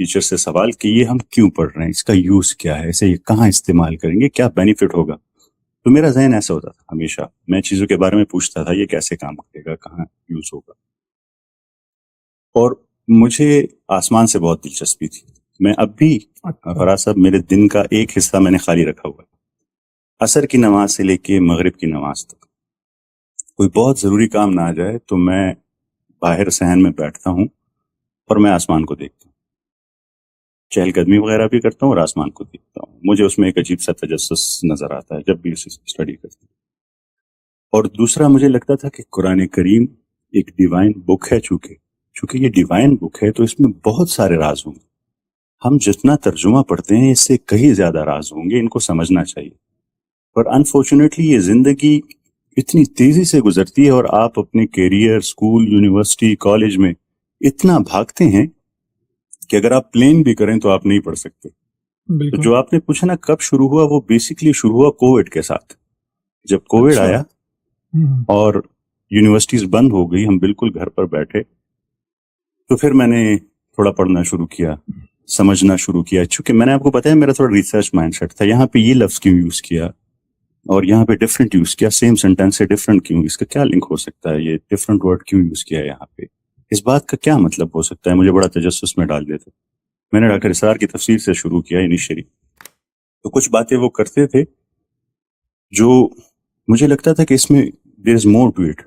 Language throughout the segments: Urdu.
ٹیچر سے سوال کہ یہ ہم کیوں پڑھ رہے ہیں, اس کا یوز کیا ہے, اسے کہاں استعمال کریں گے, کیا بینیفٹ ہوگا. تو میرا ذہن ایسا ہوتا تھا ہمیشہ, میں چیزوں کے بارے میں پوچھتا تھا یہ کیسے کام کرے گا, کہاں یوز ہوگا. اور مجھے آسمان سے بہت دلچسپی تھی. میں اب بھی فراز صاحب, میرے دن کا ایک حصہ میں نے خالی رکھا ہوا ہے, عصر کی نماز سے لے کے مغرب کی نماز تک. کوئی بہت ضروری کام نہ آ جائے تو میں باہر صحن میں بیٹھتا ہوں اور میں آسمان کو دیکھتا ہوں, چہل قدمی وغیرہ بھی کرتا ہوں اور آسمان کو دیکھتا ہوں. مجھے اس میں ایک عجیب سا تجسس نظر آتا ہے جب بھی اسے اسٹڈی کرتا ہوں. اور دوسرا مجھے لگتا تھا کہ قرآن کریم ایک ڈیوائن بک ہے, چونکہ یہ ڈیوائن بک ہے تو اس میں بہت سارے راز ہوں گے. ہم جتنا ترجمہ پڑھتے ہیں اس سے کہیں زیادہ راز ہوں گے, ان کو سمجھنا چاہیے. پر انفارچونیٹلی یہ زندگی اتنی تیزی سے گزرتی ہے اور آپ اپنے کیریئر, اسکول, یونیورسٹی, کالج میں اتنا بھاگتے ہیں کہ اگر آپ پلین بھی کریں تو آپ نہیں پڑھ سکتے. تو جو آپ نے پوچھا نا کب شروع ہوا, وہ بیسکلی شروع ہوا کووڈ کے ساتھ. جب کووڈ آیا اور یونیورسٹیز بند ہو گئی, ہم بالکل گھر پر بیٹھے, تو پھر میں نے تھوڑا پڑھنا شروع کیا, سمجھنا شروع کیا. چونکہ میں نے آپ کو بتایا میرا تھوڑا ریسرچ مائنڈ سیٹ تھا, یہاں پہ یہ لفظ کیوں یوز کیا اور یہاں پہ ڈفرینٹ یوز کیا, سیم سینٹینس سے ڈفرینٹ کیوں, اس کا کیا لنک ہو سکتا ہے, یہ ڈفرینٹ ورڈ کیوں یوز کیا ہے یہاں پہ, اس بات کا کیا مطلب ہو سکتا ہے. مجھے بڑا تجسس میں ڈال دیتے. میں نے ڈاکٹر اسرار کی تفسیر سے شروع کیا انیشلی. تو کچھ باتیں وہ کرتے تھے جو مجھے لگتا تھا کہ اس میں دیر از مور ٹو اٹ,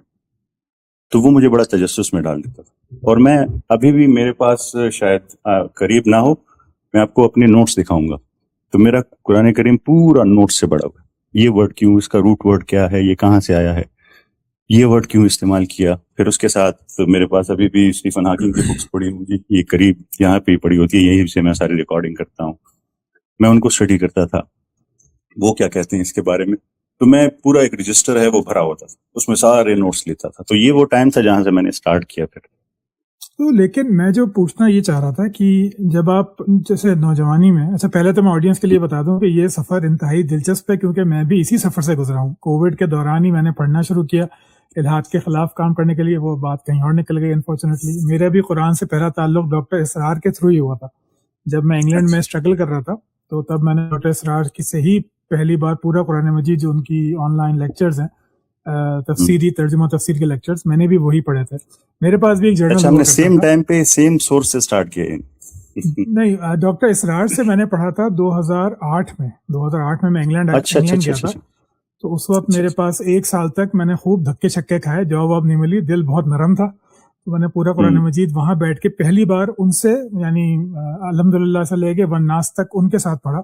تو وہ مجھے بڑا تجسس میں ڈال دیتا تھا. اور میں ابھی بھی, میرے پاس شاید قریب نہ ہو, میں آپ کو اپنے نوٹس دکھاؤں گا, تو میرا قرآن کریم پورا نوٹس سے بڑا ہوا. یہ ورڈ کیوں, اس کا روٹ ورڈ کیا ہے, یہ کہاں سے آیا ہے, یہ ورڈ کیوں استعمال کیا. پھر اس کے ساتھ میرے پاس ابھی بھی اسٹیفن ہاکنگ کی بکس پڑھی ہوئی, یہ قریب یہاں پہ پڑھی ہوتی ہے, یہیں سے میں ساری ریکارڈنگ کرتا ہوں. میں ان کو اسٹڈی کرتا تھا, وہ کیا کہتے ہیں اس کے بارے میں. تو میں پورا ایک رجسٹر ہے وہ بھرا ہوتا تھا, اس میں سارے نوٹس لیتا تھا. تو یہ وہ ٹائم تھا جہاں سے میں نے اسٹارٹ کیا. پھر تو لیکن میں جو پوچھنا یہ چاہ رہا تھا کہ جب آپ جیسے نوجوانی میں, اچھا پہلے تو میں آڈینس کے لیے بتا دوں کہ یہ سفر انتہائی دلچسپ ہے, کیونکہ میں بھی اسی سفر سے گزرا ہوں. کووڈ کے دوران ہی میں نے پڑھنا شروع کیا الحاد کے خلاف کام کرنے کے لیے. وہ بات کہیں اور نکل گئی انفارچونیٹلی. میرا بھی قرآن سے پہلا تعلق ڈاکٹر اسرار کے تھرو ہی ہوا تھا. جب میں انگلینڈ میں اسٹرگل کر رہا تھا تو تب میں نے ڈاکٹر اسرار کی سے ہی پہلی بار پورا قرآن مجید, جو ان کی آن لائن لیکچرز ہیں, تفسیری ترجمہ تفسیر کے لیکچرز, میں نے بھی وہی پڑھے تھے. میرے پاس بھی ایک جرنل ہم نے سیم ٹائم پہ سیم سورس سے اسٹارٹ کیا. نہیں, ڈاکٹر اسرار سے میں نے پڑھا تھا 2008 میں میں انگلینڈ گیا تھا. تو اس وقت میرے پاس 1 سال تک میں نے خوب دھکے چھکے کھائے, جواب واب نہیں ملی, دل بہت نرم تھا. تو میں نے پورا قرآن مجید وہاں بیٹھ کے پہلی بار ان سے, یعنی الحمدللہ سے لے کے والناس تک ان کے ساتھ پڑھا.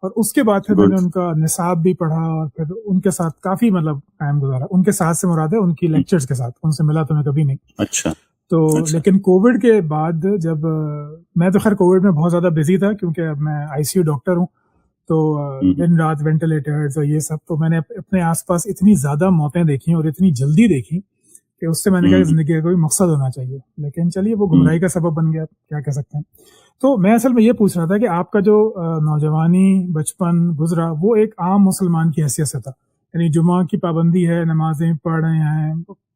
اور اس کے بعد پھر میں نے ان کا نصاب بھی پڑھا اور پھر ان کے ساتھ کافی ٹائم گزارا. ان کے ساتھ سے مراد ہے ان کی لیکچرز کے ساتھ, ان سے ملا تو میں کبھی نہیں. اچھا. تو لیکن کووڈ کے بعد جب میں تو خیر کووڈ میں بہت زیادہ بزی تھا, کیونکہ اب میں ICU ڈاکٹر ہوں, تو دن رات وینٹیلیٹرز اور یہ سب. تو میں نے اپنے آس پاس اتنی زیادہ موتیں دیکھی اور اتنی جلدی دیکھی کہ اس سے میں نے کہا کہ زندگی کا کوئی مقصد ہونا چاہیے. لیکن چلیے وہ گمراہی کا سبب بن گیا, کیا کہہ سکتے ہیں. تو میں اصل میں یہ پوچھ رہا تھا کہ آپ کا جو نوجوانی بچپن گزرا وہ ایک عام مسلمان کی حیثیت سے تھا, یعنی جمعہ کی پابندی ہے, نمازیں پڑھ رہے ہیں,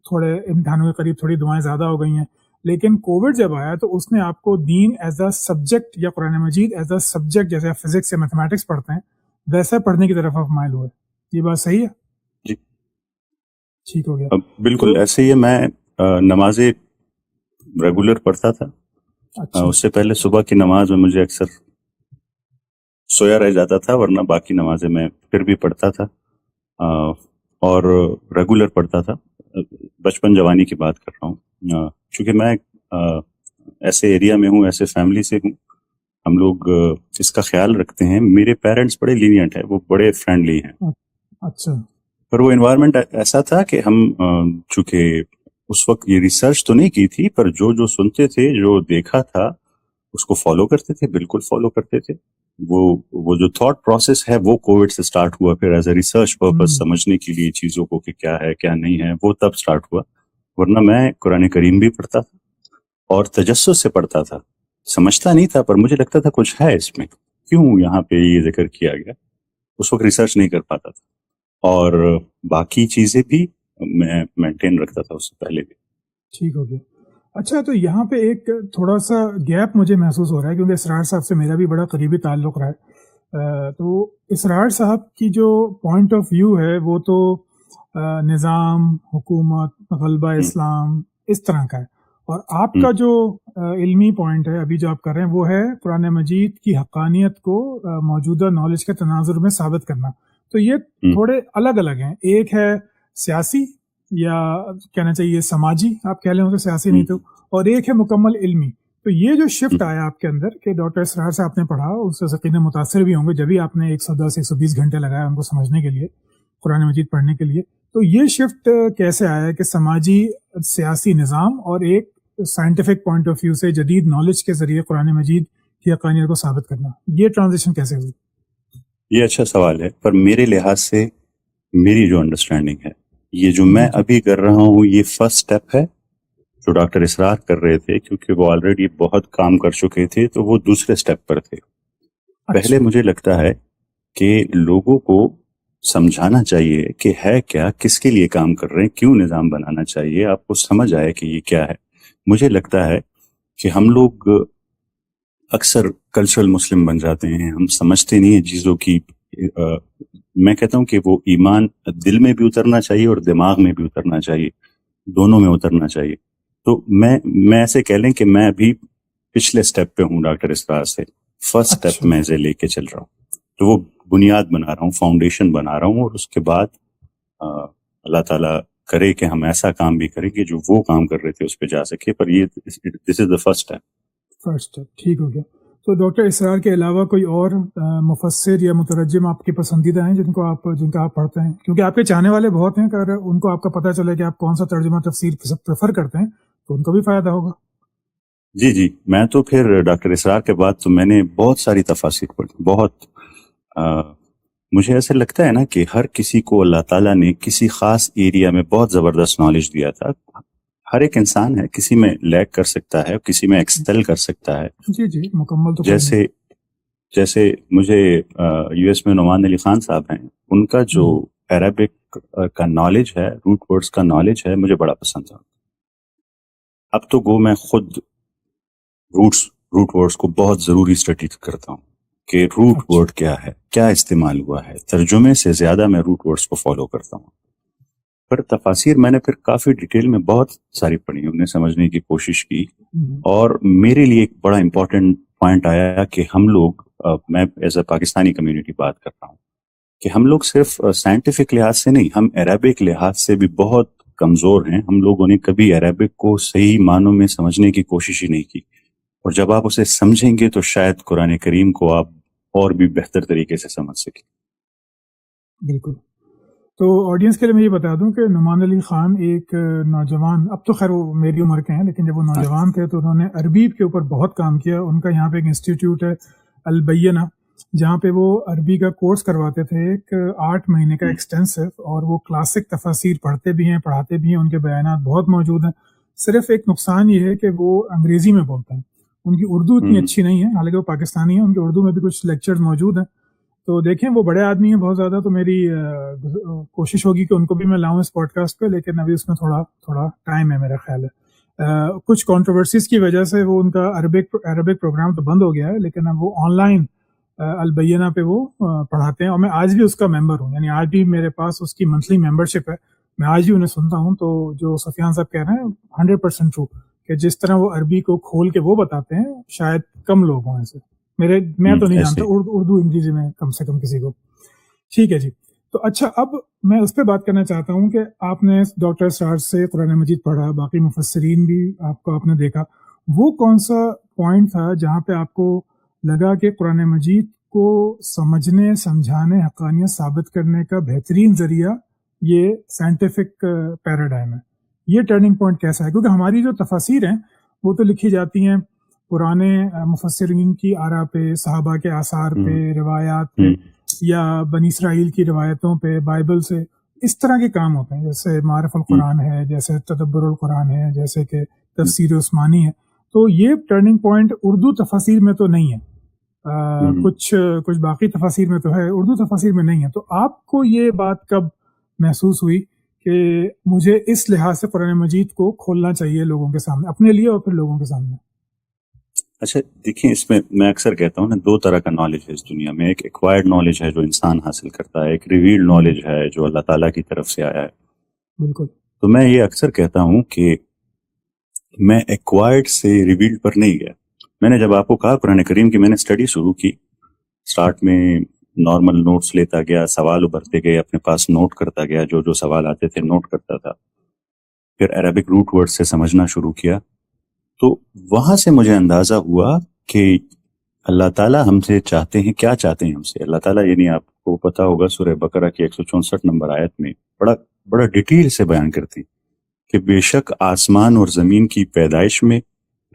تھوڑے امتحانوں کے قریب تھوڑی دعائیں زیادہ ہو گئی ہیں. لیکن کووڈ جب آیا تو اس نے آپ کو دین ایز اے سبجیکٹ یا قرآن مجید ایز اے سبجیکٹ, جیسے فزکس یا میتھمیٹکس پڑھتے ہیں ویسے پڑھنے کی طرف آپ مائل ہوئے. یہ بات صحیح ہے؟ جی ٹھیک ہو گیا. بالکل ایسے ہی ہے. میں نمازیں ریگولر پڑھتا تھا. اس سے پہلے صبح کی نماز میں مجھے اکثر سویا رہ جاتا تھا, ورنہ باقی نمازیں میں پھر بھی پڑھتا تھا اور ریگولر پڑھتا تھا. بچپن جوانی کی بات کر رہا ہوں, چونکہ میں ایسے ایریا میں ہوں, ایسے فیملی سے ہوں, ہم لوگ اس کا خیال رکھتے ہیں. میرے پیرنٹس بڑے لینینٹ ہیں, وہ بڑے فرینڈلی ہیں. اچھا. پر وہ انوائرمنٹ ایسا تھا کہ ہم چونکہ اس وقت یہ ریسرچ تو نہیں کی تھی, پر جو سنتے تھے, جو دیکھا تھا, اس کو فالو کرتے تھے, بالکل فالو کرتے تھے. وہ جو تھاٹ پروسیس ہے وہ کووڈ سے سٹارٹ ہوا. پھر ایز اے ریسرچ پرپز سمجھنے کے لیے چیزوں کو کہ کیا ہے کیا نہیں ہے, وہ تب سٹارٹ ہوا. ورنہ میں قرآن کریم بھی پڑھتا تھا اور تجسس سے پڑھتا تھا, سمجھتا نہیں تھا, پر مجھے لگتا تھا کچھ ہے اس میں, کیوں یہاں پہ یہ ذکر کیا گیا. اس وقت ریسرچ نہیں کر پاتا تھا, اور باقی چیزیں بھی میں مینٹین رکھتا تھا اس سے پہلے بھی. ٹھیک ہو گیا. اچھا، تو یہاں پہ ایک تھوڑا سا گیپ مجھے محسوس ہو رہا ہے کیونکہ اسرار صاحب سے میرا بھی بڑا قریبی تعلق رہا ہے. تو اسرار صاحب کی جو پوائنٹ آف ویو ہے وہ تو نظام، حکومت، غلبہ اسلام اس طرح کا ہے، اور آپ کا جو علمی پوائنٹ ہے ابھی جو آپ کر رہے ہیں وہ ہے قرآن مجید کی حقانیت کو موجودہ نالج کے تناظر میں ثابت کرنا. تو یہ تھوڑے الگ الگ ہیں. ایک ہے سیاسی یا کہنا چاہیے سماجی، آپ کہہ لیں تو سیاسی نہیں تو، اور ایک ہے مکمل علمی. تو یہ جو شفٹ آیا آپ کے اندر کہ ڈاکٹر اسرار سے آپ نے پڑھا، اس سے یقیناً متاثر بھی ہوں گے جبھی آپ نے 110-120 گھنٹے لگایا ان کو سمجھنے کے لیے، قرآن مجید پڑھنے کے لیے. تو یہ شفٹ کیسے آیا کہ سماجی سیاسی نظام اور ایک سائنٹیفک پوائنٹ آف ویو سے جدید نالج کے ذریعے قرآن مجید کی حقانیت کو ثابت کرنا، یہ ٹرانزیشن کیسے ہوئی؟ یہ اچھا سوال ہے، پر میرے لحاظ سے میری جو انڈرسٹینڈنگ ہے، یہ جو میں ابھی کر رہا ہوں یہ فرسٹ سٹیپ ہے. جو ڈاکٹر اسرار کر رہے تھے کیونکہ وہ آلریڈی بہت کام کر چکے تھے تو وہ دوسرے سٹیپ پر تھے. پہلے مجھے لگتا ہے کہ لوگوں کو سمجھانا چاہیے کہ ہے کیا، کس کے لیے کام کر رہے ہیں، کیوں نظام بنانا چاہیے، آپ کو سمجھ آئے کہ یہ کیا ہے. مجھے لگتا ہے کہ ہم لوگ اکثر کلچرل مسلم بن جاتے ہیں، ہم سمجھتے نہیں ہیں چیزوں کی. میں کہتا ہوں کہ وہ ایمان دل میں بھی اترنا چاہیے اور دماغ میں بھی اترنا چاہیے، دونوں میں اترنا چاہیے. تو میں ایسے کہہ لیں کہ میں ابھی پچھلے سٹیپ پہ ہوں ڈاکٹر اسرار سے. فرسٹ سٹیپ میں اسے لے کے چل رہا ہوں، تو وہ بنیاد بنا رہا ہوں، فاؤنڈیشن بنا رہا ہوں، اور اس کے بعد اللہ تعالیٰ کرے کہ ہم ایسا کام بھی کریں کہ جو وہ کام کر رہے تھے اس پہ جا سکے. پر یہ دس از دا فرسٹ سٹیپ. ٹھیک ہو گیا. تو ڈاکٹر اسرار کے علاوہ کوئی اور مفسر یا مترجم آپ کے پسندیدہ ہیں جن کا آپ پڑھتے ہیں؟ کیونکہ آپ کے چاہنے والے بہت ہیں، اگر ان کو آپ کا پتہ چلے کہ آپ کون سا ترجمہ تفسیر پریفر کرتے ہیں تو ان کو بھی فائدہ ہوگا. جی میں تو پھر ڈاکٹر اسرار کے بعد تو میں نے بہت ساری تفاسیر پڑھی. بہت مجھے ایسے لگتا ہے نا کہ ہر کسی کو اللہ تعالیٰ نے کسی خاص ایریا میں بہت زبردست نالج دیا تھا. ہر ایک انسان ہے، کسی میں لیگ کر سکتا ہے، کسی میں ایکسل کر سکتا ہے. جی مکمل. تو جیسے مجھے یو ایس میں نعمان علی خان صاحب ہیں، ان کا جو عربک کا نالج ہے، روٹ ورڈز کا نالج ہے، مجھے بڑا پسند ہے. اب تو میں خود روٹ ورڈز کو بہت ضروری اسٹڈی کرتا ہوں کہ روٹ ورڈ کیا ہے، کیا استعمال ہوا ہے. ترجمے سے زیادہ میں روٹ ورڈز کو فالو کرتا ہوں. پر تفاسیر میں نے پھر کافی ڈیٹیل میں بہت ساری پڑھی، انہیں سمجھنے کی کوشش کی. اور میرے لیے ایک بڑا امپورٹنٹ پوائنٹ آیا کہ ہم لوگ، میں ایز اے پاکستانی کمیونٹی بات کر رہا ہوں، کہ ہم لوگ صرف سائنٹیفک لحاظ سے نہیں، ہم عربک لحاظ سے بھی بہت کمزور ہیں. ہم لوگوں نے کبھی عربک کو صحیح معنوں میں سمجھنے کی کوشش ہی نہیں کی. اور جب آپ اسے سمجھیں گے تو شاید قرآن کریم کو آپ اور بھی بہتر طریقے سے سمجھ سکیں. بالکل. تو آڈینس کے لیے میں یہ بتا دوں کہ نعمان علی خان ایک نوجوان، اب تو خیر وہ میری عمر کے ہیں، لیکن جب وہ نوجوان تھے تو انہوں نے عربی کے اوپر بہت کام کیا. ان کا یہاں پہ ایک انسٹیٹیوٹ ہے البینہ، جہاں پہ وہ عربی کا کورس کرواتے تھے، ایک 8 مہینے کا ایکسٹینسو، اور وہ کلاسک تفاسیر پڑھتے بھی ہیں، پڑھاتے بھی ہیں. ان کے بیانات بہت موجود ہیں. صرف ایک نقصان یہ ہے کہ وہ انگریزی میں بولتے ہیں، ان کی اردو اتنی اچھی نہیں ہے، حالانکہ وہ پاکستانی ہیں. ان کی اردو میں بھی کچھ لیکچرز موجود ہیں. تو دیکھیں وہ بڑے آدمی ہیں بہت زیادہ، تو میری کوشش ہوگی کہ ان کو بھی میں لاؤں اس پوڈ کاسٹ پہ، لیکن ابھی اس میں تھوڑا ٹائم ہے میرا خیال ہے. کچھ کنٹروورسیز کی وجہ سے وہ ان کا عربک پروگرام تو بند ہو گیا ہے، لیکن اب وہ آن لائن البینہ پہ وہ پڑھاتے ہیں. اور میں آج بھی اس کا ممبر ہوں، یعنی آج بھی میرے پاس اس کی منتھلی ممبرشپ ہے. میں آج بھی انہیں سنتا ہوں. تو جو سفیان صاحب کہہ رہے ہیں 100% ٹرو، کہ جس طرح وہ عربی کو کھول کے وہ بتاتے ہیں شاید کم لوگ ہوں ایسے. میں تو نہیں جانتا اردو انگریزی میں کم سے کم کسی کو. ٹھیک ہے جی. تو اچھا، اب میں اس پہ بات کرنا چاہتا ہوں کہ آپ نے ڈاکٹر اسرار سے قرآن مجید پڑھا، باقی مفسرین بھی آپ نے دیکھا، وہ کون سا پوائنٹ تھا جہاں پہ آپ کو لگا کہ قرآن مجید کو سمجھنے، سمجھانے، حقانیت ثابت کرنے کا بہترین ذریعہ یہ سائنٹیفک پیراڈائم ہے؟ یہ ٹرننگ پوائنٹ کیسا ہے؟ کیونکہ ہماری جو تفاسیر ہیں وہ تو لکھی جاتی ہیں پرانے مفسرین کی آراء پہ، صحابہ کے آثار پہ، روایات پہ، یا بنی اسرائیل کی روایتوں پہ، بائبل سے. اس طرح کے کام ہوتے ہیں، جیسے معرف القرآن ہے، جیسے تدبر القرآن ہے، جیسے کہ تفسیر عثمانی ہے. تو یہ ٹرننگ پوائنٹ اردو تفاسیر میں تو نہیں ہے. کچھ باقی تفاسیر میں تو ہے، اردو تفاسیر میں نہیں ہے. تو آپ کو یہ بات کب محسوس ہوئی کہ مجھے اس لحاظ سے قرآن مجید کو کھولنا چاہیے لوگوں کے سامنے، اپنے لیے اور پھر لوگوں کے سامنے؟ اچھا دیکھیں، اس میں اکثر کہتا ہوں نا، دو طرح کا نالج ہے اس دنیا میں. ایک ایکوائرڈ نالج ہے جو انسان حاصل کرتا ہے، ایک ریویلڈ نالج ہے جو اللہ تعالیٰ کی طرف سے آیا ہے. بالکل. تو میں یہ اکثر کہتا ہوں کہ میں ایکوائرڈ سے ریویلڈ پر نہیں گیا. میں نے جب آپ کو کہا قرآن کریم کی میں نے اسٹڈی شروع کی، سٹارٹ میں نارمل نوٹس لیتا گیا، سوال ابھرتے گئے، اپنے پاس نوٹ کرتا گیا، جو جو سوال آتے تھے نوٹ کرتا تھا. پھر عربک روٹ ورڈ سے سمجھنا شروع کیا. تو وہاں سے مجھے اندازہ ہوا کہ اللہ تعالیٰ ہم سے چاہتے ہیں، کیا چاہتے ہیں ہم سے اللہ تعالیٰ. یعنی آپ کو پتا ہوگا سورہ بقرہ کی 164 نمبر آیت میں بڑا ڈیٹیل سے بیان کرتی کہ بے شک آسمان اور زمین کی پیدائش میں،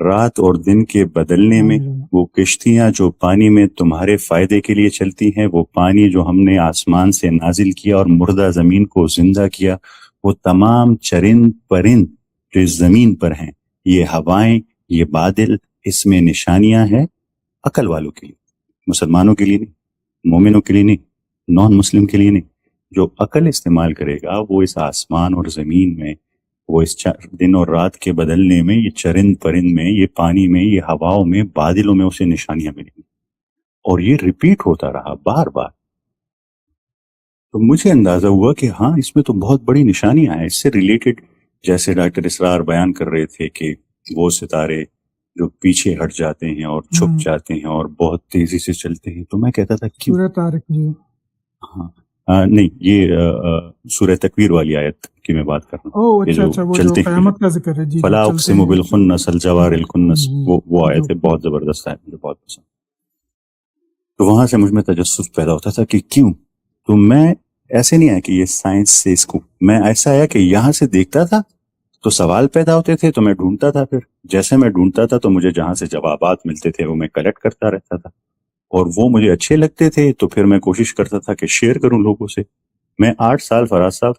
رات اور دن کے بدلنے میں، وہ کشتیاں جو پانی میں تمہارے فائدے کے لیے چلتی ہیں، وہ پانی جو ہم نے آسمان سے نازل کیا اور مردہ زمین کو زندہ کیا، وہ تمام چرند پرند جو اس زمین پر ہیں، یہ ہوائیں، یہ بادل، اس میں نشانیاں ہیں عقل والوں کے لیے، مسلمانوں کے لیے نہیں، مومنوں کے لیے نہیں، نان مسلم کے لیے نہیں. جو عقل استعمال کرے گا وہ اس آسمان اور زمین میں، وہ اس دن اور رات کے بدلنے میں، یہ چرند پرند میں، یہ پانی میں، یہ ہواؤں میں، بادلوں میں اسے نشانیاں ملیں گی. اور یہ ریپیٹ ہوتا رہا بار بار. تو مجھے اندازہ ہوا کہ ہاں اس میں تو بہت بڑی نشانیاں ہیں. اس سے ریلیٹڈ جیسے ڈاکٹر اسرار بیان کر رہے تھے کہ وہ ستارے جو پیچھے ہٹ جاتے ہیں اور چھپ جاتے ہیں اور بہت تیزی سے چلتے ہیں، تو میں کہتا تھا کیوں؟ سورہ طارق. جی نہیں، یہ سورہ تکویر والی آیت کی میں بات کر رہا ہوں، اچھا وہ جو قیامت کا ذکر ہے. جی فلا اقسم بالخنس الجوار الکنس، وہ آیت ہے، بہت زبردست ہے، مجھے بہت پسند. تو وہاں سے مجھ میں تجسس پیدا ہوتا تھا کہ کیوں. تو میں ایسے نہیں آیا کہ یہ سائنس سے اس کو، میں ایسا آیا کہ یہاں سے دیکھتا تھا تو سوال پیدا ہوتے تھے، تو میں ڈھونڈتا تھا. پھر جیسے میں ڈھونڈتا تھا تو مجھے جہاں سے جوابات ملتے تھے وہ میں کلیکٹ کرتا رہتا تھا، اور وہ مجھے اچھے لگتے تھے تو پھر میں کوشش کرتا تھا کہ شیئر کروں لوگوں سے. میں 8 سال فراز صاحب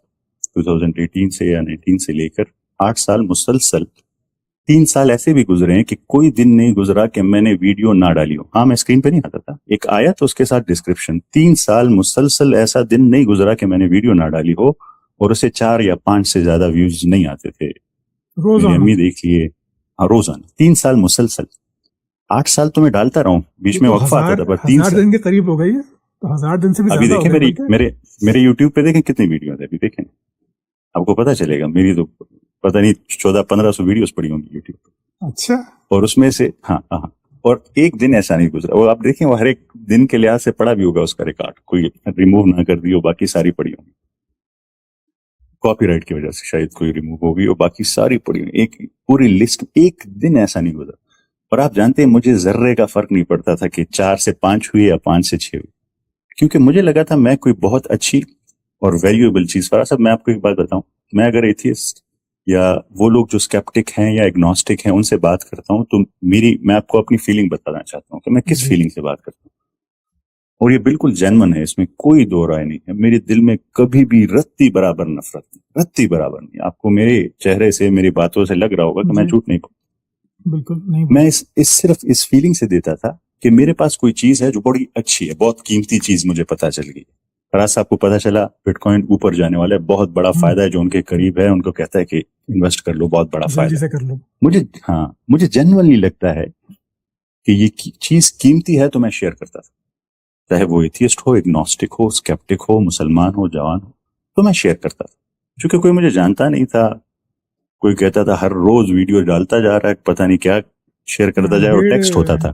2018 سے یا 19 سے لے کر 8 سال مسلسل، 3 سال ایسے بھی گزرے ہیں کہ کوئی دن نہیں گزرا کہ میں نے ویڈیو نہ ڈالی ہو. ہاں میں اسکرین پہ نہیں آتا تھا، ایک آیا تو اس کے ساتھ ڈسکرپشن. 3 سال مسلسل ایسا دن نہیں گزرا کہ میں نے ویڈیو نہ ڈالی ہو اور اسے 4 یا 5 سے زیادہ ویوز نہیں آتے تھے. میری امی دیکھیے، ہاں روزانہ 3 سال مسلسل. 8 سال تو میں ڈالتا رہا ہوں، بیچ میں وقفہ آتا تھا، پر 3 1000 دن کے قریب ہو گئی ہے. تو 1000 دن سے بھی ابھی زیادہ دیکھیں میرے یوٹیوب پہ دیکھیں کتنی ویڈیو ہے، ابھی دیکھیں آپ کو پتہ چلے گا. میری تو پتہ نہیں 1400-1500 ویڈیوز پڑی ہوں گی یوٹیوب پہ. اچھا. اور اس میں سے ہاں اور ایک دن ایسا نہیں گزرا، اور آپ دیکھیں وہ ہر ایک دن کے لحاظ سے پڑا بھی ہوگا اس کا ریکارڈ، کوئی ریموو نہ کر دی ہو، باقی ساری پڑی ہوں گی. کاپی رائٹ کی وجہ سے شاید کوئی ریموو ہوگی، اور باقی ساری پڑی ہوئی، ایک پوری لسٹ. ایک دن ایسا نہیں گزرا. اور آپ جانتے ہیں مجھے ذرے کا فرق نہیں پڑتا تھا کہ 4 سے 5 ہوئی یا 5 سے 6 ہوئی، کیونکہ مجھے لگا تھا میں کوئی بہت اچھی اور ویلیویبل چیز. فرا صاحب میں آپ کو ایک بات بتاؤں، میں اگر ایتھیسٹ یا وہ لوگ جو اسکیپٹک ہیں یا ایگنوسٹک ہیں ان سے بات کرتا ہوں تو میں آپ کو اپنی فیلنگ بتانا چاہتا ہوں کہ میں کس فیلنگ سے بات کرتا ہوں، اور یہ بالکل جینون ہے، اس میں کوئی دو رائے نہیں ہے. میرے دل میں کبھی بھی رتی برابر نفرت نہیں، رتی برابر نہیں. آپ کو میرے چہرے سے، میری باتوں سے لگ رہا ہوگا کہ میں جھوٹ نہیں بولتا، بالکل نہیں. میں صرف اس فیلنگ سے دیتا تھا کہ میرے پاس کوئی چیز ہے جو بڑی اچھی ہے، بہت قیمتی چیز مجھے پتا چل گئی. فراز صاحب کو پتا چلا بٹ کوائن اوپر جانے والا ہے، بہت بڑا فائدہ ہے، جو ان کے قریب ہے ان کو کہتا ہے کہ انویسٹ کر لو، بہت بڑا فائدہ ہے. کر لو. مجھے جنرلی لگتا ہے کہ یہ چیز قیمتی ہے تو میں شیئر کرتا تھا، چاہے وہ ایتھیسٹ ہو، ایگنوسٹک ہو، اسکیپٹک ہو، مسلمان ہو، جوان ہو، تو میں شیئر کرتا تھا. چونکہ کوئی مجھے جانتا نہیں تھا، کوئی کہتا تھا ہر روز ویڈیو ڈالتا جا رہا ہے، پتہ نہیں کیا شیئر کرتا جائے، اور ٹیکسٹ ہوتا تھا.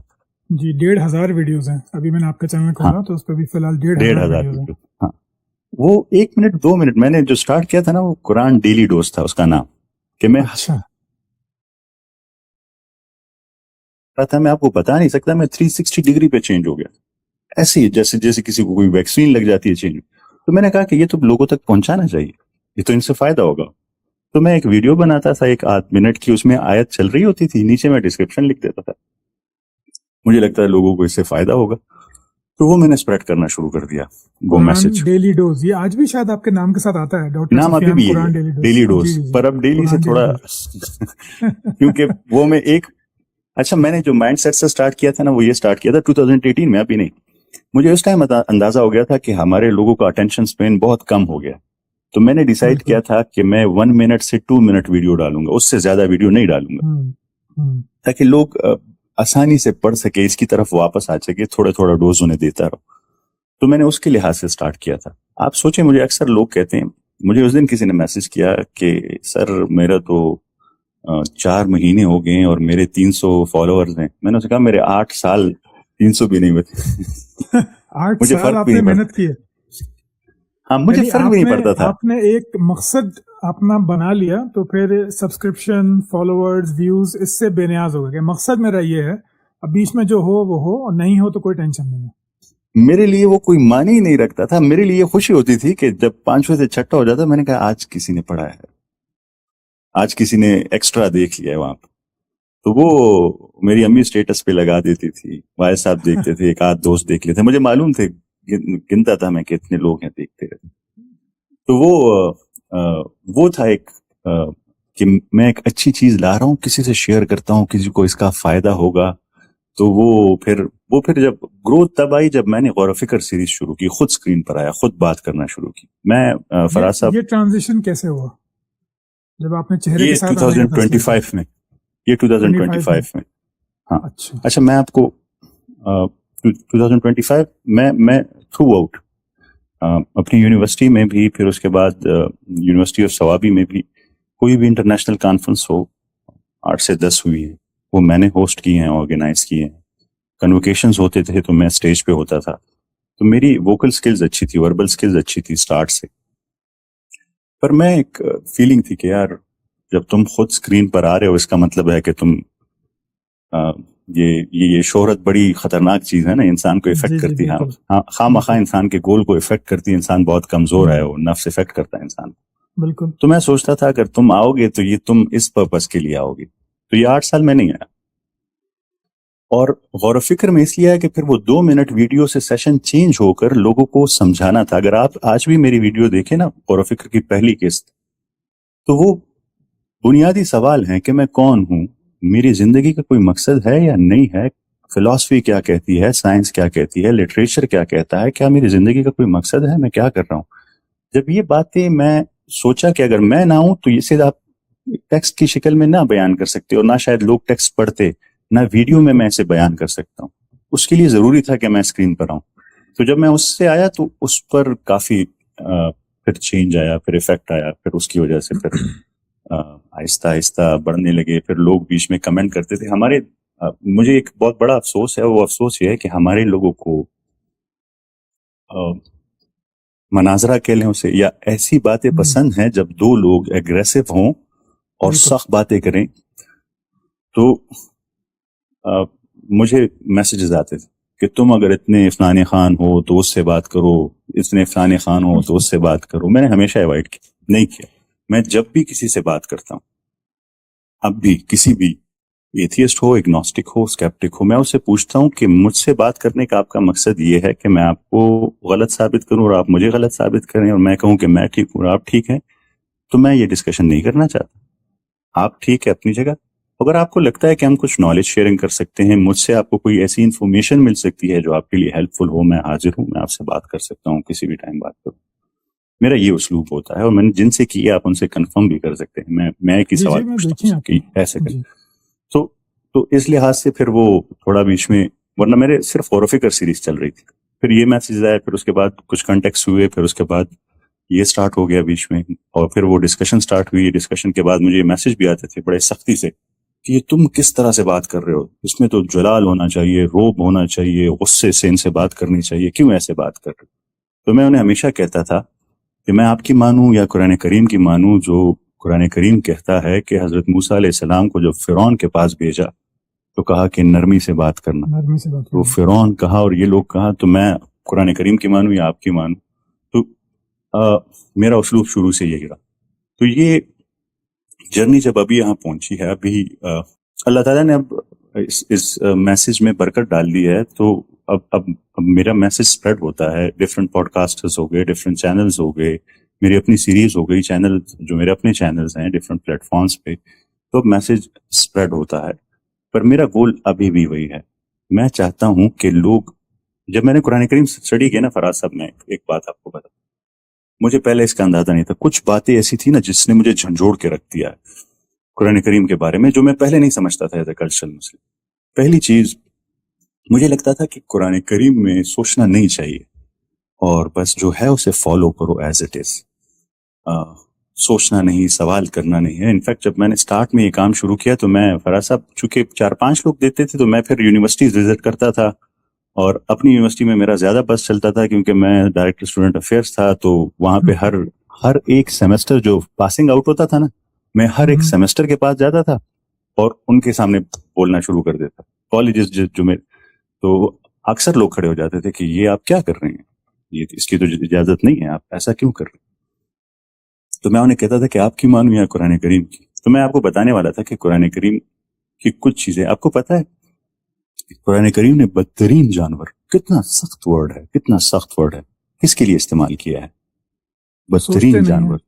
جی 1500 ویڈیوز ہیں ابھی، میں نے آپ کا چینل کھولا تو اس پہ بھی فی الحال 1500 ویڈیوز ہیں. ہاں وہ 1 منٹ 2 منٹ میں نے جو سٹارٹ کیا تھا نا، وہ قرآن ڈیلی ڈوز تھا اس کا نام، کہ میں میں آپ کو بتا نہیں سکتا، میں 360 ڈگری پہ چینج ہو گیا، ایسے ہی جیسے کسی کو کوئی ویکسین لگ جاتی ہے چینج. تو میں نے کہا کہ یہ تو لوگوں تک پہنچانا چاہیے، یہ تو ان سے فائدہ ہوگا. تو میں ایک ویڈیو بناتا تھا 1 آدھ منٹ کی، اس میں آیت چل رہی ہوتی تھی، نیچے میں ڈسکرپشن لکھ دیتا تھا، مجھے لگتا ہے لوگوں کو اس سے فائدہ ہوگا، تو وہ میں نے اسپریڈ کرنا شروع کر دیا وہ میسج. ڈیلی ڈوز یہ آج بھی شاید آپ کے نام کے ساتھ آتا ہے، ڈاکٹر نام ابھی بھی ہے ڈیلی ڈوز، پر اب ڈیلی سے تھوڑا کیونکہ وہ میں ایک اچھا میں نے جو مائنڈ سیٹ سے سٹارٹ کیا تھا نا، وہ یہ سٹارٹ کیا تھا 2018 میں، ابھی نہیں. مجھے اس ٹائم اندازہ ہو گیا تھا کہ ہمارے لوگوں کا اٹینشن سپین بہت کم ہو گیا، تو میں نے ڈیسائیڈ کیا تھا کہ میں 1 منٹ سے 2 منٹ ویڈیو ڈالوں گا, اس سے زیادہ ویڈیو نہیں ڈالوں گا, تاکہ لوگ آسانی سے پڑھ سکے, اس کی طرف واپس آ سکے, تھوڑا تھوڑا ڈوز انہیں دیتا رہو. تو میں نے اس کے لحاظ سے سٹارٹ کیا تھا. آپ سوچیں, مجھے اکثر لوگ کہتے ہیں, مجھے اس دن کسی نے میسج کیا کہ سر میرا تو 4 مہینے ہو گئے ہیں اور میرے 300 فالوورز ہیں. میں نے اسے کہا میرے 8 سال 300 بھی نہیں ہوتے. 8 سال آپ نے محنت کی ہے. ہاں, مجھے فرق بھی نہیں پڑتا تھا. آپ نے ایک مقصد اپنا بنا لیا تو پھر سبسکرپشن, فالوورز, ویوز اس سے بے نیاز ہو گئے. مقصد میرا یہ ہے, اب بیچ میں جو ہو وہ ہو, اور نہیں ہو تو کوئی ٹینشن نہیں ہے. میرے لیے وہ کوئی معنی ہی نہیں رکھتا تھا. میرے لیے خوشی ہوتی تھی کہ جب 5 سے 6 ہو جاتا, میں نے کہا آج کسی نے پڑھا ہے, آج کسی نے ایکسٹرا دیکھ لیا ہے وہاں پہ. تو وہ میری امی اسٹیٹس پہ لگا دیتی تھی, والد صاحب دیکھتے تھے, ایک آدھ دوست دیکھ لیتے. مجھے معلوم تھے, گنتا تھا میں کہ اتنے لوگ ہیں دیکھتے رہتے. تو وہ تھا ایک کہ میں ایک اچھی چیز لا رہا ہوں, کسی سے شیئر کرتا ہوں, کسی کو اس کا فائدہ ہوگا. تو وہ پھر جب گروتھ تب آئی جب میں نے غور و فکر سیریز شروع کی, خود سکرین پر آیا, خود بات کرنا شروع کی. میں فراز صاحب, یہ ٹرانزیشن کیسے ہوا جب آپ نے چہرے کے ساتھ 2025 میں, یہ 2025 میں. ہاں اچھا, میں آپ کو 2025 میں تھرو آؤٹ اپنی یونیورسٹی میں بھی, پھر اس کے بعد یونیورسٹی آف سوابی میں بھی کوئی بھی انٹرنیشنل کانفرنس ہو, 8 سے 10 ہوئی ہے, وہ میں نے ہوسٹ کی ہیں, آرگنائز کی ہیں. کنوکیشنز ہوتے تھے تو میں اسٹیج پہ ہوتا تھا. تو میری ووکل سکلز اچھی تھی, وربل سکلز اچھی تھی اسٹارٹ سے. پر میں ایک فیلنگ تھی کہ یار جب تم خود سکرین پر آ رہے ہو, اس کا مطلب ہے کہ تم یہ شہرت بڑی خطرناک چیز ہے نا, انسان کو افیکٹ کرتی ہے. خواہ مخواہ انسان کے گول کو افیکٹ کرتی ہے. انسان بہت کمزور ہے, وہ نفس افیکٹ کرتا ہے انسان کو. بالکل. تو میں سوچتا تھا اگر تم آؤ گے تو یہ تم اس پرپس کے لیے آؤ گے. تو یہ 8 سال میں نہیں آیا. اور غور و فکر میں اس لیے ہے کہ پھر وہ 2 منٹ ویڈیو سے سیشن چینج ہو کر لوگوں کو سمجھانا تھا. اگر آپ آج بھی میری ویڈیو دیکھیں نا, غور و فکر کی پہلی قسط, تو وہ بنیادی سوال ہیں کہ میں کون ہوں, میری زندگی کا کوئی مقصد ہے یا نہیں ہے, فلسفی کیا کہتی ہے, سائنس کیا کہتی ہے, لٹریچر کیا کہتا ہے, کیا میری زندگی کا کوئی مقصد ہے, میں کیا کر رہا ہوں. جب یہ باتیں میں سوچا کہ اگر میں نہ ہوں تو یہ صرف آپ ٹیکسٹ کی شکل میں نہ بیان کر سکتے, اور نہ شاید لوگ ٹیکسٹ پڑھتے, نہ ویڈیو میں اسے بیان کر سکتا ہوں. اس کے لیے ضروری تھا کہ میں اسکرین پر آؤں. تو جب میں اس سے آیا تو اس پر کافی پھر چینج آیا, پھر افیکٹ آیا, پھر اس کی وجہ سے پھر آہستہ آہستہ بڑھنے لگے. پھر لوگ بیچ میں کمنٹ کرتے تھے. مجھے ایک بہت بڑا افسوس ہے, وہ افسوس یہ ہے کہ ہمارے لوگوں کو مناظرہ کہہ لیں اسے, یا ایسی باتیں پسند ہیں جب 2 لوگ ایگریسو ہوں اور سخت باتیں کریں. تو مجھے میسیجز آتے تھے کہ تم اگر اتنے عرفان خان ہو تو اس سے بات کرو, اتنے عرفان خان ہو تو اس سے بات کرو. میں نے ہمیشہ ایوائڈ نہیں کیا. میں جب بھی کسی سے بات کرتا ہوں, اب بھی کسی بھی ایتھیسٹ ہو, اگنوسٹک ہو, اسکیپٹک ہو, میں اسے پوچھتا ہوں کہ مجھ سے بات کرنے کا آپ کا مقصد یہ ہے کہ میں آپ کو غلط ثابت کروں اور آپ مجھے غلط ثابت کریں, اور میں کہوں کہ میں ٹھیک ہوں اور آپ ٹھیک ہیں. تو میں یہ ڈسکشن نہیں کرنا چاہتا. آپ ٹھیک ہے اپنی جگہ. اگر آپ کو لگتا ہے کہ ہم کچھ نالج شیئرنگ کر سکتے ہیں, مجھ سے آپ کو کوئی ایسی انفارمیشن مل سکتی ہے جو آپ کے لیے ہیلپ فل ہو, میں حاضر ہوں, میں آپ سے بات کر سکتا ہوں, کسی بھی ٹائم بات کروں. میرا یہ اسلوب ہوتا ہے, اور میں نے جن سے کیا آپ ان سے کنفرم بھی کر سکتے ہیں. میں ایک ہی سوال پوچھتا ہوں کہ ایسے کریں. تو اس لحاظ سے پھر وہ تھوڑا بیچ میں, ورنہ میرے صرف غور و فکر سیریز چل رہی تھی. پھر یہ میسیج آیا, پھر اس کے بعد کچھ کنٹیکس ہوئے, پھر اس کے بعد یہ سٹارٹ ہو گیا بیچ میں, اور پھر وہ ڈسکشن سٹارٹ ہوئی. ڈسکشن کے بعد مجھے میسیج بھی آتے تھے بڑے سختی سے کہ یہ تم کس طرح سے بات کر رہے ہو, اس میں تو جلال ہونا چاہیے, روب ہونا چاہیے, غصے سے ان سے بات کرنی چاہیے, کیوں ایسے بات کر رہے. تو میں انہیں ہمیشہ کہتا تھا کہ میں آپ کی مانوں یا قرآن کریم کی مانوں, جو قرآن کریم کہتا ہے کہ حضرت موسیٰ علیہ السلام کو جب فرعون کے پاس بھیجا تو کہا کہ نرمی سے بات کرنا, تو فرعون کہا اور یہ لوگ کہا, تو میں قرآن کریم کی مانوں یا آپ کی مانوں. تو میرا اسلوب شروع سے یہی رہا. تو یہ جرنی جب ابھی یہاں پہنچی ہے, ابھی اللہ تعالیٰ نے اب اس میسج میں برکت ڈال دی ہے, تو اب میرا میسج سپریڈ ہوتا ہے. ڈفرینٹ پوڈ کاسٹرز ہو گئے, ڈفرینٹ چینلز ہو گئے, میری اپنی سیریز ہو گئی, چینل جو میرے اپنے چینلز ہیں ڈفرینٹ پلیٹ فارمز پہ, تو میسج سپریڈ ہوتا ہے. پر میرا گول ابھی بھی وہی ہے. میں چاہتا ہوں کہ لوگ, جب میں نے قرآن کریم اسٹڈی کیا نا فراز صاحب, میں ایک بات آپ کو بتا, مجھے پہلے اس کا اندازہ نہیں تھا. کچھ باتیں ایسی تھی نا جس نے مجھے جھنجھوڑ کے رکھ دیا ہے قرآن کریم کے بارے میں, جو میں پہلے نہیں سمجھتا تھا ایز اے کلچرل مسلم. پہلی چیز مجھے لگتا تھا کہ قرآن کریم میں سوچنا نہیں چاہیے, اور بس جو ہے اسے فالو کرو ایز اٹ از. سوچنا نہیں, سوال کرنا نہیں ہے. انفیکٹ جب میں نے سٹارٹ میں یہ کام شروع کیا تو میں فراز صاحب چونکہ 4-5 لوگ دیتے تھے تو میں پھر یونیورسٹیز وزٹ کرتا تھا, اور اپنی یونیورسٹی میں میرا زیادہ بس چلتا تھا کیونکہ میں ڈائریکٹر اسٹوڈنٹ افیئرس تھا. تو وہاں پہ ہر ایک سیمسٹر جو پاسنگ آؤٹ ہوتا تھا نا, میں ہر ایک سیمسٹر کے پاس جاتا تھا اور ان کے سامنے بولنا شروع کر دیتا. کالجز جو میں تو اکثر لوگ کھڑے ہو جاتے تھے کہ یہ آپ کیا کر رہے ہیں, یہ اس کی تو اجازت نہیں ہے, آپ ایسا کیوں کر رہے ہیں. تو میں انہیں کہتا تھا کہ آپ کی مانو یا قرآن کریم کی. تو میں آپ کو بتانے والا تھا کہ قرآن کریم کی کچھ چیزیں آپ کو پتا ہے. قرآن کریم نے بدترین جانور, کتنا سخت ورڈ ہے, کتنا سخت ورڈ ہے, کس کے لیے استعمال کیا ہے؟ بدترین جانور,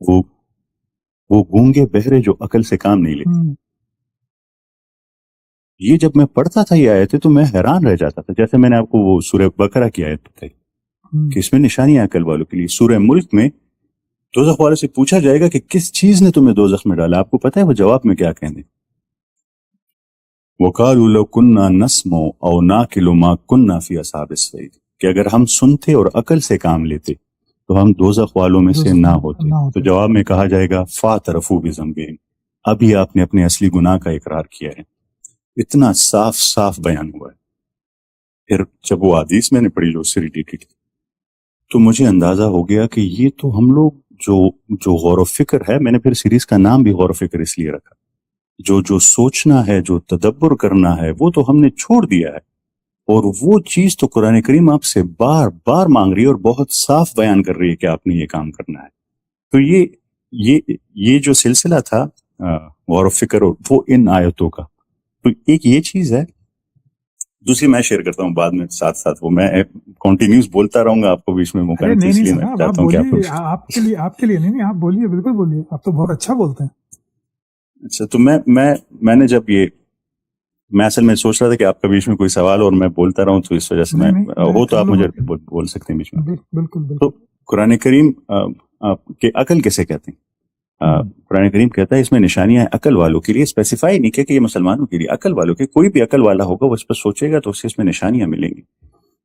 وہ گونگے بہرے جو عقل سے کام نہیں لیتے. یہ جب میں پڑھتا تھا یہ آیتیں تو میں حیران رہ جاتا تھا. جیسے میں نے آپ کو وہ سورہ بقرہ کی آیت بتائی کہ اس میں نشانی ہے عقل والوں کے لیے. سورہ ملک میں دوزخ والے سے پوچھا جائے گا کہ کس چیز نے تمہیں دوزخ میں ڈالا. آپ کو پتا ہے وہ جواب میں کیا کہیں گے؟ وَقَالُوا لَوْ كُنَّا نَسْمَعُ أَوْ نَعْقِلُ مَا كُنَّا فِي أَصْحَابِ السَّعِيرِ, کہ اگر ہم سنتے اور عقل سے کام لیتے تو ہم دوزخ والوں میں سے نہ ہوتے. تو جواب میں کہا جائے گا فَاعْتَرَفُوا بِذَنبِهِمْ, ابھی آپ نے اپنے اصلی گناہ کا اقرار کیا ہے. اتنا صاف صاف بیان ہوا ہے. پھر جب وہ حدیث میں نے پڑھی جو اس سے ریلیٹڈ تو مجھے اندازہ ہو گیا کہ یہ تو ہم لوگ جو غور و فکر ہے, میں نے پھر سیریز کا نام بھی غور و فکر اس لیے رکھا, جو سوچنا ہے, جو تدبر کرنا ہے, وہ تو ہم نے چھوڑ دیا ہے. اور وہ چیز تو قرآن کریم آپ سے بار بار مانگ رہی ہے اور بہت صاف بیان کر رہی ہے کہ آپ نے یہ کام کرنا ہے. تو یہ جو سلسلہ تھا غور و فکر وہ ان آیتوں کا, تو ایک یہ چیز ہے. دوسری میں شیئر کرتا ہوں بعد میں ساتھ ساتھ, وہ میں کنٹینیوس بولتا رہوں گا, آپ کو بیچ میں موقع نہیں, اس لیے میں چاہتا ہوں کہ آپ کے لیے نہیں, آپ بولیے, بالکل بولیے, آپ تو بہت اچھا بولتے ہیں. اچھا, تو میں نے جب میں اصل میں سوچ رہا تھا کہ آپ کا بیچ میں کوئی سوال اور میں بولتا رہوں, تو اس وجہ سے میں ہو تو آپ مجھے بول سکتے ہیں بیچ میں. بالکل. تو قرآن کریم کہ عقل کیسے کہتے ہیں؟ قرآن کریم کہتا ہے اس میں نشانیاں ہیں عقل والوں کے لیے. اسپیسیفائی نہیں کہ یہ مسلمانوں کے لیے, عقل والوں کے, کوئی بھی عقل والا ہوگا وہ اس پر سوچے گا تو اسے اس میں نشانیاں ملیں گی.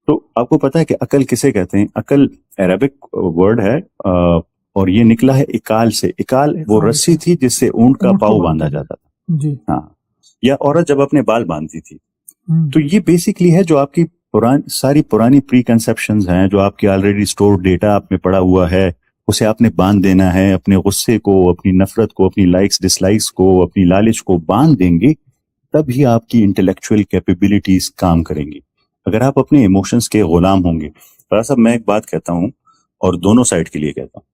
تو آپ کو پتا ہے کہ عقل کسے کہتے ہیں؟ عقل عربک ورڈ ہے اور یہ نکلا ہے اکال سے. اکال وہ رسی تھی جس سے اونٹ کا پاؤں باندھا جاتا تھا, جی ہاں, یا عورت جب اپنے بال باندھتی تھی. تو یہ بیسکلی ہے جو آپ کی ساری پرانی پری کنسپشنز ہیں, جو آپ کی آلریڈی اسٹور ڈیٹا آپ میں پڑا ہوا ہے, اسے آپ نے باندھ دینا ہے. اپنے غصے کو, اپنی نفرت کو, اپنی لائکس ڈس لائکس کو, اپنی لالچ کو باندھ دیں گے, تب ہی آپ کی انٹلیکچوئل کیپیبلٹیز کام کریں گی. اگر آپ اپنے ایموشنز کے غلام ہوں گے. فرا صاحب میں ایک بات کہتا ہوں اور دونوں سائڈ کے لیے کہتا ہوں,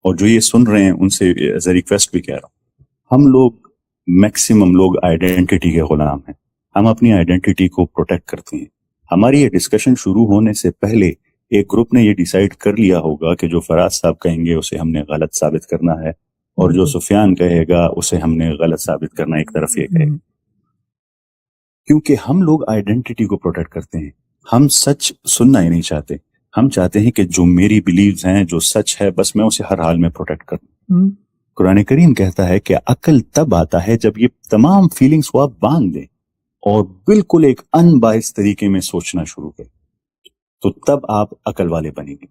اور جو یہ سن رہے ہیں ان سے ایز اے ریکویسٹ بھی کہہ رہا ہوں, ہم لوگ میکسیمم لوگ آئیڈینٹی کے غلام ہیں. ہم اپنی آئیڈینٹی کو پروٹیکٹ کرتے ہیں. ہماری یہ ڈسکشن شروع ہونے سے پہلے ایک گروپ نے یہ ڈیسائیڈ کر لیا ہوگا کہ جو فراز صاحب کہیں گے اسے ہم نے غلط ثابت کرنا ہے, اور جو سفیان کہے گا اسے ہم نے غلط ثابت کرنا. ایک طرف یہ کہے, کیونکہ ہم لوگ آئیڈینٹی کو پروٹیکٹ کرتے ہیں. ہم سچ سننا ہی نہیں چاہتے. ہم چاہتے ہیں کہ جو میری بیلیوز ہیں, جو سچ ہے, بس میں اسے ہر حال میں پروٹیکٹ کروں. قرآن کریم کہتا ہے کہ عقل تب آتا ہے جب یہ تمام فیلنگز کو آپ باندھ دیں اور بالکل ایک ان بائس طریقے میں سوچنا شروع کریں, تو تب آپ عقل والے بنیں گے.